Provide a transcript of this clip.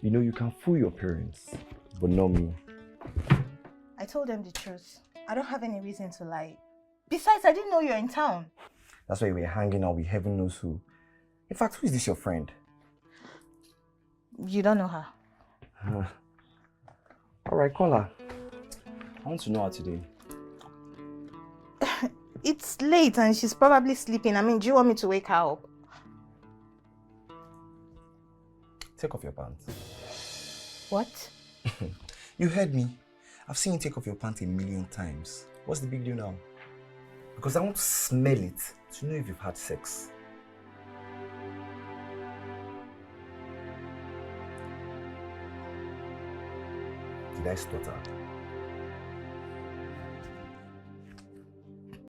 You know, you can fool your parents, but not me. I told them the truth. I don't have any reason to lie. Besides, I didn't know you're in town. That's why you were hanging out with heaven knows who. In fact, who is this your friend? You don't know her. Alright, call her. I want to know her today. It's late and she's probably sleeping. I mean, do you want me to wake her up? Take off your pants. What? You heard me. I've seen you take off your pants a million times. What's the big deal now? Because I want to smell it to know if you've had sex. Did I stutter?